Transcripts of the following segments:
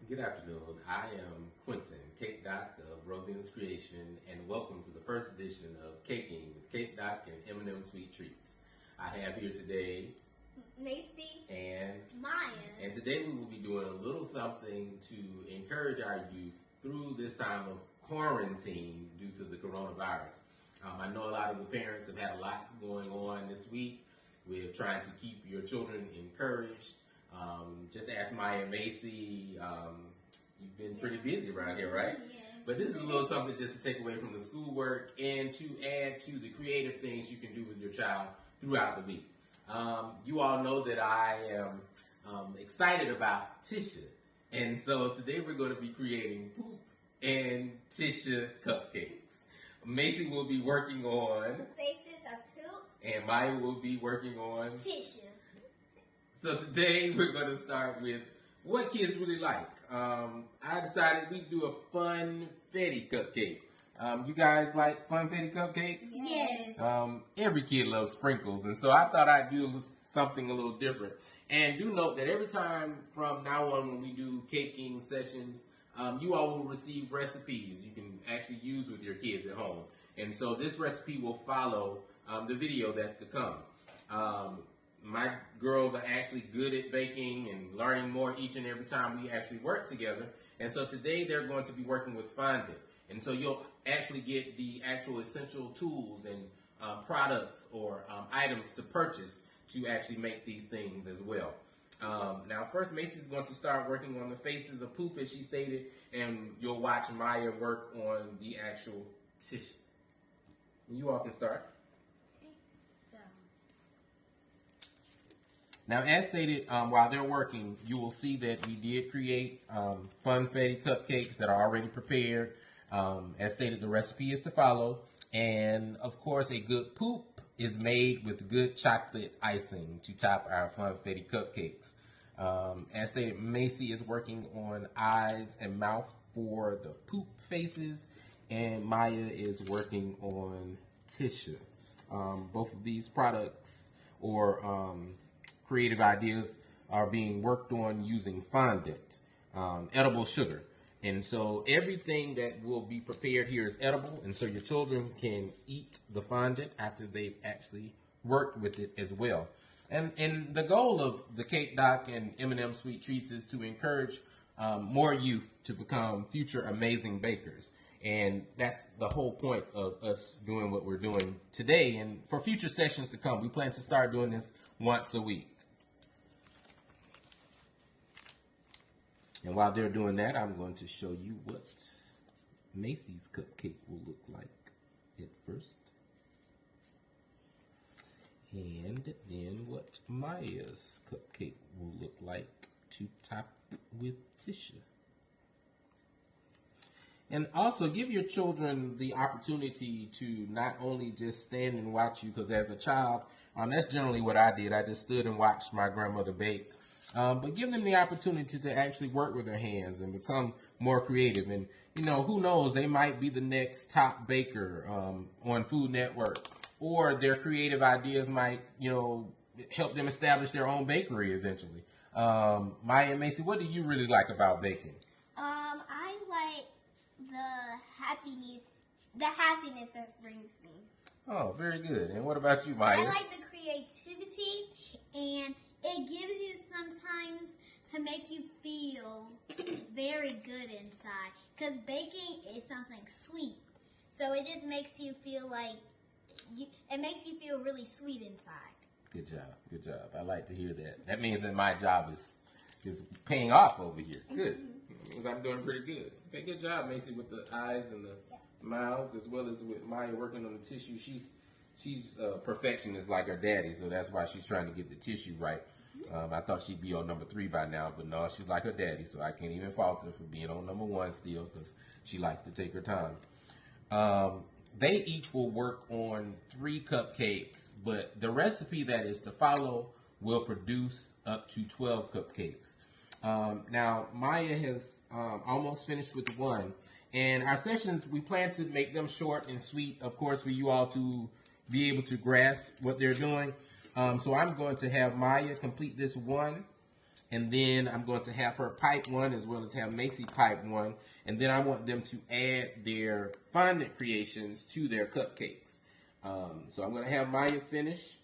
Good afternoon. I am Quentin, Cake Doc of Rosian's Creation, and welcome to the first edition of Caking with Cake Doc and M&M Sweet Treats. I have here today Macy and Maya. And today we will be doing a little something to encourage our youth through this time of quarantine due to the coronavirus. I know a lot of the parents have had a lot going on this week. We're trying to keep your children encouraged. Just ask Maya and Macy. You've been pretty busy around here, right? Yeah. But this is a little something just to take away from the schoolwork and to add to the creative things you can do with your child throughout the week. You all know that I am excited about Tisha. And so today we're going to be creating poop and Tisha cupcakes. Macy will be working on Faces of poop. and Maya will be working on Tissue. So today we're going to start with what kids really like. I decided we'd do a Funfetti cupcake. You guys like Funfetti cupcakes? Yes. Every kid loves sprinkles, and so I thought I'd do something a little different. And do note that every time from now on when we do caking sessions, you all will receive recipes you can actually use with your kids at home. And so this recipe will follow the video that's to come. My girls are actually good at baking and learning more each and every time we actually work together. And so today they're going to be working with Fondant. And so you'll actually get the actual essential tools and products or items to purchase to actually make these things as well. Now first Macy's going to start working on the faces of poop as she stated, and you'll watch Maya work on the actual tissue. You all can start. Now, as stated, while they're working, you will see that we did create Funfetti cupcakes that are already prepared. As stated, the recipe is to follow. And, of course, a good poop is made with good chocolate icing to top our Funfetti cupcakes. As stated, Macy is working on eyes and mouth for the poop faces. And Maya is working on tissue. Both of these products or creative ideas are being worked on using fondant, edible sugar. And so everything that will be prepared here is edible, and so your children can eat the fondant after they've actually worked with it as well. And the goal of the Cake Doc and M&M Sweet Treats is to encourage more youth to become future amazing bakers. And that's the whole point of us doing what we're doing today. And for future sessions to come, we plan to start doing this once a week. And while they're doing that, I'm going to show you what Macy's cupcake will look like at first. And then what Maya's cupcake will look like to top with tissue. And also give your children the opportunity to not only just stand and watch you, because as a child, that's generally what I did. I just stood and watched my grandmother bake. But give them the opportunity to actually work with their hands and become more creative. And, you know, who knows, they might be the next top baker on Food Network. Or their creative ideas might, you know, help them establish their own bakery eventually. Maya and Macy, what do you really like about baking? I like the happiness that brings me. Oh, very good. And what about you, Maya? I like the creativity, and it gives you sometimes to make you feel very good inside. Because baking is something sweet. So it just makes you feel like, it makes you feel really sweet inside. Good job. Good job. I like to hear that. That means that my job is paying off over here. Good. That means I'm doing pretty good. Okay, good job, Macy, with the eyes and the mouths, as well as with Maya working on the tissue. She's a perfectionist like her daddy, so that's why she's trying to get the tissue right. I thought she'd be on number 3 by now, but no, she's like her daddy, so I can't even fault her for being on number 1 still, because she likes to take her time. They each will work on 3 cupcakes, but the recipe that is to follow will produce up to 12 cupcakes. Now, Maya has almost finished with 1, and our sessions, we plan to make them short and sweet, of course, for you all to be able to grasp what they're doing. So I'm going to have Maya complete this 1, And then I'm going to have her pipe one as well as have Macy pipe one. And then I want them to add their fondant creations to their cupcakes. So I'm going to have Maya finish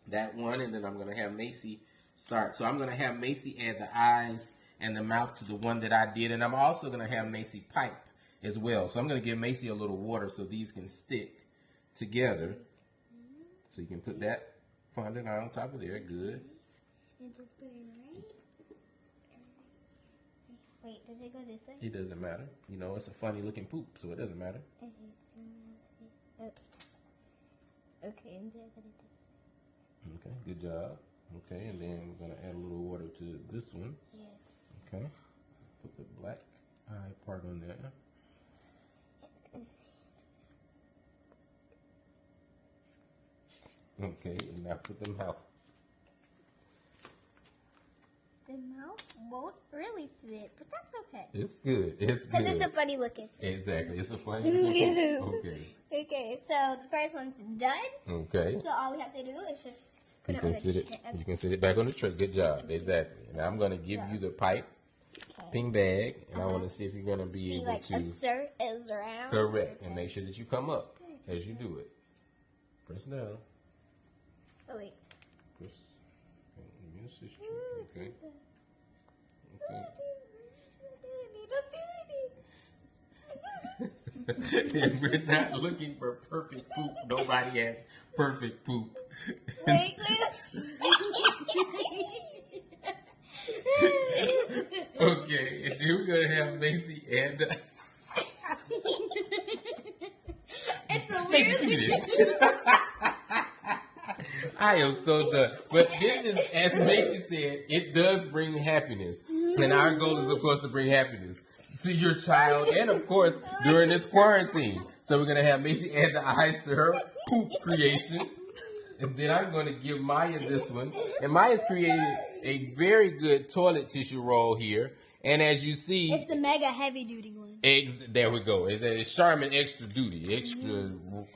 that one, and then I'm going to have Macy start. So I'm going to have Macy add the eyes and the mouth to the one that I did. And I'm also going to have Macy pipe as well. So I'm going to give Macy a little water so these can stick together. So you can put that fondant on top of there. Good. And just put it right. Wait, does it go this way? It doesn't matter. You know, it's a funny looking poop, so it doesn't matter. Okay, and then I put it this way. Okay, good job. Okay, and then we're going to add a little water to this one. Yes. Okay. Put the black eye part on there. Okay, and now put the mouth. The mouth won't really fit, but that's okay. It's good. It's good. Because it's a funny looking. Exactly. It's a funny looking. Okay. Okay, so the first one's done. Okay. So all we have to do is just put You it can on sit the it. You can sit it back on the tray. Good job. Exactly. Now I'm going to give you the pipe ping bag, and I want to see if you're going to be able to assert is around. correct, and make sure that you come up as you do it. Press down. Oh wait. Press. Let me assist you. Okay. Okay. We're not looking for perfect poop. Nobody has perfect poop. Wait, Okay, and then we're gonna have Macy and it's a Macy, give me this. I am so done. But this is, as Macy said, it does bring happiness. And our goal is, of course, to bring happiness to your child and, of course, during this quarantine. So we're going to have Macy add the eyes to her poop creation. And then I'm going to give Maya this one. And Maya's created a very good toilet tissue roll here. And as you see... It's the mega heavy duty one. There we go. It's Charmin extra duty, extra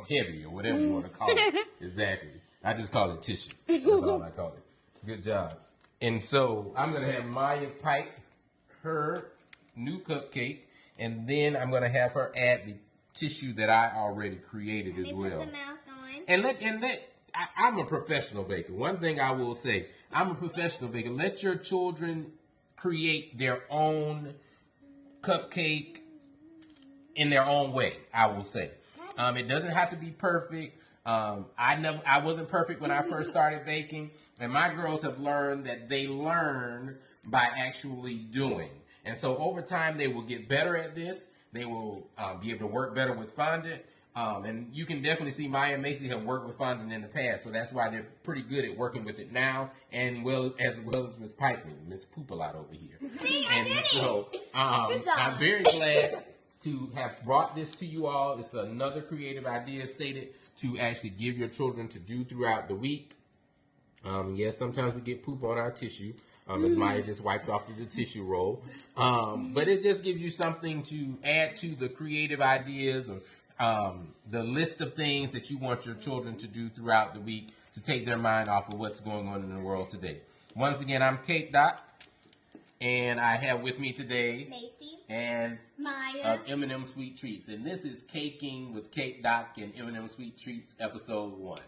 heavy, or whatever you want to call it. Exactly. I just call it tissue. That's all I call it. Good job. And so I'm going to have Maya pipe her new cupcake, and then I'm going to have her add the tissue that I already created as well. Put the mouth on. And I'm a professional baker. One thing I will say, I'm a professional baker. Let your children create their own cupcake in their own way, I will say. It doesn't have to be perfect. I wasn't perfect when I first started baking, and my girls have learned that they learn by actually doing. And so over time, they will get better at this. They will be able to work better with fondant. And you can definitely see Maya and Macy have worked with fondant in the past, so that's why they're pretty good at working with it now, and as well as Miss Pipeman, Miss Poop-a-lot over here. And so I'm very glad to have brought this to you all. It's another creative idea stated to actually give your children to do throughout the week. Yes, sometimes we get poop on our tissue, as Maya just wiped off of the tissue roll. But it just gives you something to add to the creative ideas or the list of things that you want your children to do throughout the week to take their mind off of what's going on in the world today. Once again, I'm Cake Doc, and I have with me today Macy and Maya M&M Sweet Treats. And this is Caking with Cake Doc and M&M Sweet Treats, episode 1.